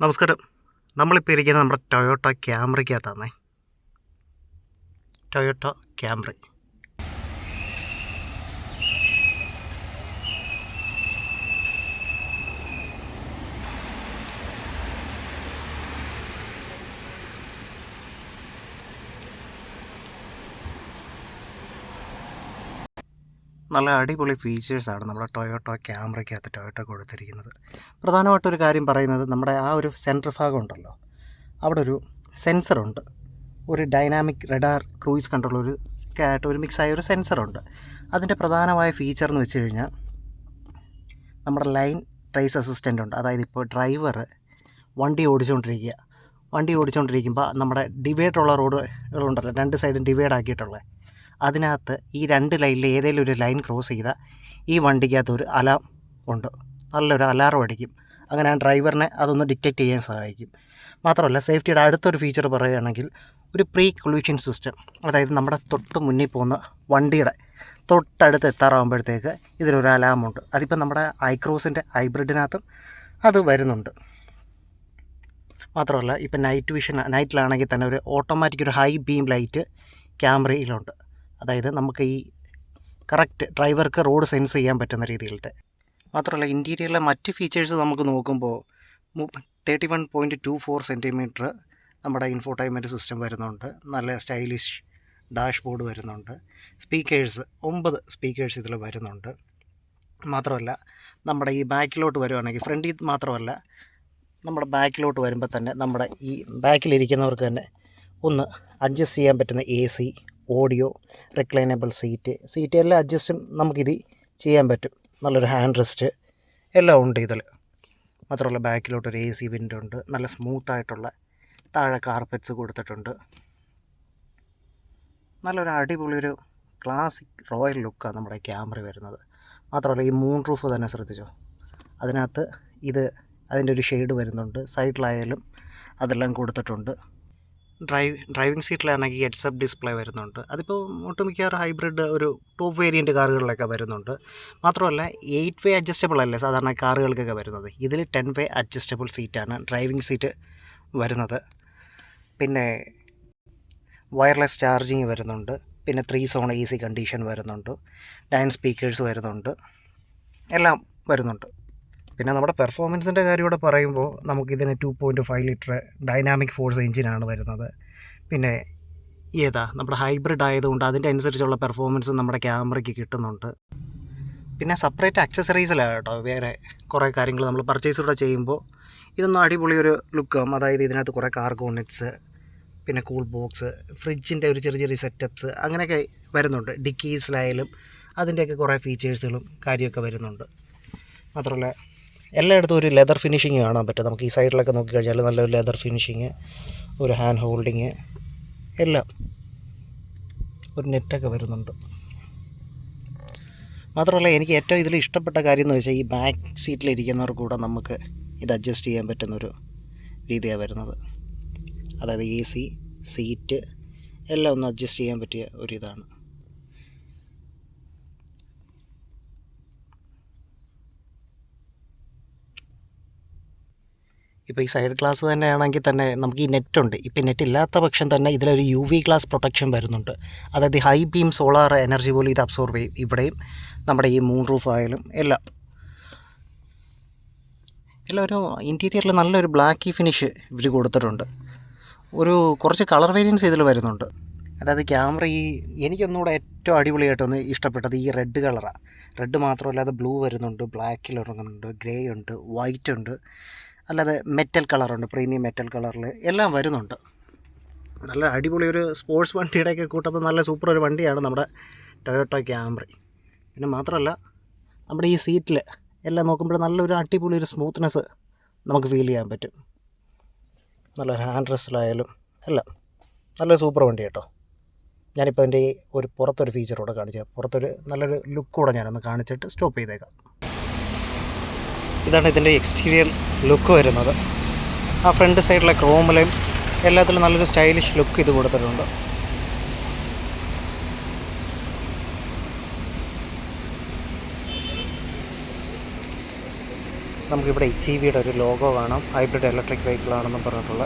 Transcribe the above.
നമസ്കാരം. നമ്മളിപ്പോൾ ഇരിക്കുന്നത് നമ്മുടെ ടൊയോട്ട ക്യാമറയ്ക്കകത്താണേ. ടൊയോട്ട ക്യാമറി. നല്ല അടിപൊളി ഫീച്ചേഴ്സാണ് നമ്മുടെ ടൊയോട്ട ക്യാമറയ്ക്കകത്ത് ടൊയോട്ട കൊടുത്തിരിക്കുന്നത്. പ്രധാനമായിട്ടൊരു കാര്യം പറയുന്നത് നമ്മുടെ ആ ഒരു സെൻറ്റർ ഭാഗം ഉണ്ടല്ലോ, അവിടെ ഒരു സെൻസറുണ്ട്. ഒരു ഡൈനാമിക് റഡാർ ക്രൂയിസ് കൺട്രോൾ ആയിട്ട് ഒരു മിക്സായ ഒരു സെൻസറുണ്ട്. അതിൻ്റെ പ്രധാനമായ ഫീച്ചർ എന്ന് വെച്ച് കഴിഞ്ഞാൽ നമ്മുടെ ലൈൻ ട്രേസ് അസിസ്റ്റൻ്റ് ഉണ്ട്. അതായത് ഇപ്പോൾ ഡ്രൈവർ വണ്ടി ഓടിച്ചുകൊണ്ടിരിക്കുമ്പോൾ നമ്മുടെ ഡിവൈഡറുള്ള റോഡുകളുണ്ടല്ലോ, രണ്ട് സൈഡും ഡിവൈഡ് ആക്കിയിട്ടുള്ളത്, അതിനകത്ത് ഈ രണ്ട് ലൈനിൽ ഏതെങ്കിലും ഒരു ലൈൻ ക്രോസ് ചെയ്താൽ ഈ വണ്ടിക്കകത്ത് ഒരു അലാം ഉണ്ട്. നല്ലൊരു അലാറം അടിക്കും. അങ്ങനെ ആ ഡ്രൈവറിനെ അതൊന്ന് ഡിറ്റക്റ്റ് ചെയ്യാൻ സഹായിക്കും. മാത്രമല്ല, സേഫ്റ്റിയുടെ അടുത്തൊരു ഫീച്ചർ പറയുകയാണെങ്കിൽ ഒരു പ്രീ കൊളൂഷൻ സിസ്റ്റം. അതായത് നമ്മുടെ തൊട്ട് മുന്നിൽ പോകുന്ന വണ്ടിയുടെ തൊട്ടടുത്ത് എത്താറാകുമ്പോഴത്തേക്ക് ഇതിലൊരു അലാമുണ്ട്. അതിപ്പോൾ നമ്മുടെ ഐക്രോസിൻ്റെ ഹൈബ്രിഡിനകത്തും അത് വരുന്നുണ്ട്. മാത്രമല്ല, ഇപ്പം നൈറ്റിലാണെങ്കിൽ തന്നെ ഒരു ഓട്ടോമാറ്റിക് ഒരു ഹൈ ബീം ലൈറ്റ് ക്യാമറയിലുണ്ട്. അതായത് നമുക്ക് ഈ കറക്റ്റ് ഡ്രൈവർക്ക് റോഡ് സെൻസ് ചെയ്യാൻ പറ്റുന്ന രീതിയിലത്തെ. മാത്രമല്ല, ഇൻറ്റീരിയറിലെ മറ്റ് ഫീച്ചേഴ്സ് നമുക്ക് നോക്കുമ്പോൾ 31.24 സെൻറ്റിമീറ്റർ നമ്മുടെ ഇൻഫോർടൈൻമെൻറ്റ് സിസ്റ്റം വരുന്നുണ്ട്. നല്ല സ്റ്റൈലിഷ് ഡാഷ്ബോർഡ് വരുന്നുണ്ട്. 9 സ്പീക്കേഴ്സ് ഇതിൽ വരുന്നുണ്ട്. മാത്രമല്ല, നമ്മുടെ ഈ ബാക്കിലോട്ട് വരുവാണെങ്കിൽ ഫ്രണ്ടിൽ മാത്രമല്ല, നമ്മുടെ ബാക്കിലോട്ട് വരുമ്പോൾ തന്നെ നമ്മുടെ ഈ ബാക്കിലിരിക്കുന്നവർക്ക് തന്നെ ഒന്ന് അഡ്ജസ്റ്റ് ചെയ്യാൻ പറ്റുന്ന AC, ഓഡിയോ, റിക്ലൈനബിൾ സീറ്റ് എല്ലാം അഡ്ജസ്റ്റും നമുക്കിത് ചെയ്യാൻ പറ്റും. നല്ലൊരു ഹാൻഡ് റെസ്റ്റ് എല്ലാം ഉണ്ട് ഇതിൽ. മാത്രമല്ല, ബാക്കിലോട്ടൊരു AC വിൻഡോ ഉണ്ട്. നല്ല സ്മൂത്തായിട്ടുള്ള താഴെ കാർപ്പറ്റ്സ് കൊടുത്തിട്ടുണ്ട്. നല്ലൊരു അടിപൊളിയൊരു ക്ലാസിക് റോയൽ ലുക്കാണ് നമ്മുടെ ക്യാമറ വരുന്നത്. മാത്രമല്ല, ഈ മൂൺ റൂഫ് തന്നെ ശ്രദ്ധിച്ചോ, അതിനകത്ത് അതിൻ്റെ ഒരു ഷെയ്ഡ് വരുന്നുണ്ട്. സൈഡിലായാലും അതെല്ലാം കൊടുത്തിട്ടുണ്ട്. ഡ്രൈവിംഗ് സീറ്റിലാണെങ്കിൽ ഹെഡ്സപ്പ് ഡിസ്പ്ലേ വരുന്നുണ്ട്. അതിപ്പോൾ ഒട്ടുമിക്കവാറും ഹൈബ്രിഡ് ഒരു ടോപ്പ് വേരിയൻറ്റ് കാറുകളിലൊക്കെ വരുന്നുണ്ട്. മാത്രമല്ല, 8 വേ അഡ്ജസ്റ്റബിൾ അല്ലേ സാധാരണ കാറുകൾക്കൊക്കെ വരുന്നത്. ഇതിൽ 10 വേ അഡ്ജസ്റ്റബിൾ സീറ്റാണ് ഡ്രൈവിംഗ് സീറ്റ് വരുന്നത്. പിന്നെ വയർലെസ് ചാർജിങ് വരുന്നുണ്ട്. പിന്നെ 3 സോൺ AC കണ്ടീഷൻ വരുന്നുണ്ട്. 9 സ്പീക്കേഴ്സ് വരുന്നുണ്ട്. എല്ലാം വരുന്നുണ്ട്. പിന്നെ നമ്മുടെ പെർഫോമൻസിൻ്റെ കാര്യം കൂടെ പറയുമ്പോൾ നമുക്കിതിന് 2.5 ലിറ്റർ ഡൈനാമിക് ഫോഴ്സ് എഞ്ചിനാണ് വരുന്നത്. പിന്നെ നമ്മുടെ ഹൈബ്രിഡ് ആയതുകൊണ്ട് അതിൻ്റെ അനുസരിച്ചുള്ള പെർഫോമൻസ് നമ്മുടെ ക്യാമറയ്ക്ക് കിട്ടുന്നുണ്ട്. പിന്നെ സെപ്പറേറ്റ് അക്സസറീസിലാണ് കേട്ടോ വേറെ കുറേ കാര്യങ്ങൾ നമ്മൾ പർച്ചേസ് കൂടെ ചെയ്യുമ്പോൾ ഇതൊന്നും അടിപൊളിയൊരു ലുക്കാവും. അതായത് ഇതിനകത്ത് കുറേ കാർഗോ നെറ്റ്സ്, പിന്നെ കൂൾ ബോക്സ്, ഫ്രിഡ്ജിൻ്റെ ഒരു ചെറിയ ചെറിയ സെറ്റപ്പ്സ് അങ്ങനെയൊക്കെ വരുന്നുണ്ട്. ഡിക്കീസിലായാലും അതിൻ്റെയൊക്കെ കുറേ ഫീച്ചേഴ്സുകളും കാര്യമൊക്കെ വരുന്നുണ്ട്. മാത്രമല്ല, എല്ലായിടത്തും ഒരു ലെതർ ഫിനിഷിങ് കാണാൻ പറ്റും. നമുക്ക് ഈ സൈഡിലൊക്കെ നോക്കിക്കഴിഞ്ഞാൽ നല്ലൊരു ലെതർ ഫിനിഷിങ്, ഒരു ഹാൻഡ് ഹോൾഡിങ് എല്ലാം, ഒരു നെറ്റൊക്കെ വരുന്നുണ്ട്. മാത്രമല്ല, എനിക്ക് ഏറ്റവും ഇതിൽ ഇഷ്ടപ്പെട്ട കാര്യം എന്ന് വെച്ചാൽ ഈ ബാക്ക് സീറ്റിലിരിക്കുന്നവർക്ക് കൂടെ നമുക്ക് ഇത് അഡ്ജസ്റ്റ് ചെയ്യാൻ പറ്റുന്നൊരു രീതിയാണ് വരുന്നത്. അതായത് AC, സീറ്റ് എല്ലാം ഒന്ന് അഡ്ജസ്റ്റ് ചെയ്യാൻ പറ്റിയ ഒരിതാണ്. ഇപ്പോൾ ഈ സൈഡ് ഗ്ലാസ് തന്നെയാണെങ്കിൽ തന്നെ നമുക്ക് ഈ നെറ്റുണ്ട്. ഇപ്പോൾ നെറ്റ് ഇല്ലാത്ത പക്ഷം തന്നെ ഇതിലൊരു UV ഗ്ലാസ് പ്രൊട്ടക്ഷൻ വരുന്നുണ്ട്. അതായത് ഹൈ ബീം സോളാർ എനർജി പോലും ഇത് അബ്സോർബ് ചെയ്യും. ഇവിടെയും നമ്മുടെ ഈ മൂൺ റൂഫ് ആയാലും എല്ലാം ഒരു ഇൻറ്റീരിയറിൽ നല്ലൊരു ബ്ലാക്കി ഫിനിഷ് ഇവർ കൊടുത്തിട്ടുണ്ട്. കുറച്ച് കളർ വേരിയൻസ് ഇതിൽ വരുന്നുണ്ട്. അതായത് ക്യാമറ എനിക്കൊന്നുകൂടെ ഏറ്റവും അടിപൊളിയായിട്ടൊന്ന് ഇഷ്ടപ്പെട്ടത് ഈ റെഡ് കളറാണ്. റെഡ് മാത്രമല്ല, അത് ബ്ലൂ വരുന്നുണ്ട്, ബ്ലാക്കിൽ ഇറങ്ങുന്നുണ്ട്, ഗ്രേ ഉണ്ട്, വൈറ്റ് ഉണ്ട്, അല്ലാതെ മെറ്റൽ കളറുണ്ട്, പ്രീമിയം മെറ്റൽ കളറിൽ എല്ലാം വരുന്നുണ്ട്. നല്ല അടിപൊളി ഒരു സ്പോർട്സ് വണ്ടിയുടെയൊക്കെ കൂട്ടത്തിൽ നല്ല സൂപ്പർ ഒരു വണ്ടിയാണ് നമ്മുടെ ടൊയോട്ട ക്യാമറി. പിന്നെ മാത്രമല്ല, നമ്മുടെ ഈ സീറ്റിൽ എല്ലാം നോക്കുമ്പോൾ നല്ലൊരു അടിപൊളി ഒരു സ്മൂത്ത്നെസ് നമുക്ക് ഫീൽ ചെയ്യാൻ പറ്റും. നല്ലൊരു ഹാൻഡ് റെസ്റ്റിലായാലും എല്ലാം നല്ലൊരു സൂപ്പർ വണ്ടി കേട്ടോ. ഞാനിപ്പോൾ എൻ്റെ ഒരു പുറത്തൊരു ഫീച്ചർ കൂടെ കാണിച്ചത്, പുറത്തൊരു നല്ലൊരു ലുക്ക് കൂടെ ഞാനൊന്ന് കാണിച്ചിട്ട് സ്റ്റോപ്പ് ചെയ്തേക്കാം. ഇതാണ് ഇതിൻ്റെ എക്സ്റ്റീരിയർ ലുക്ക് വരുന്നത്. ആ ഫ്രണ്ട് സൈഡിലെ ക്രോമിലും എല്ലാത്തിലും നല്ലൊരു സ്റ്റൈലിഷ് ലുക്ക് ഇത് കൊടുത്തിട്ടുണ്ട്. നമുക്കിവിടെ HEVയുടെ ഒരു ലോഗോ കാണാം, ഹൈബ്രിഡ് ഇലക്ട്രിക് വെഹിക്കിളാണെന്നും പറഞ്ഞിട്ടുള്ള.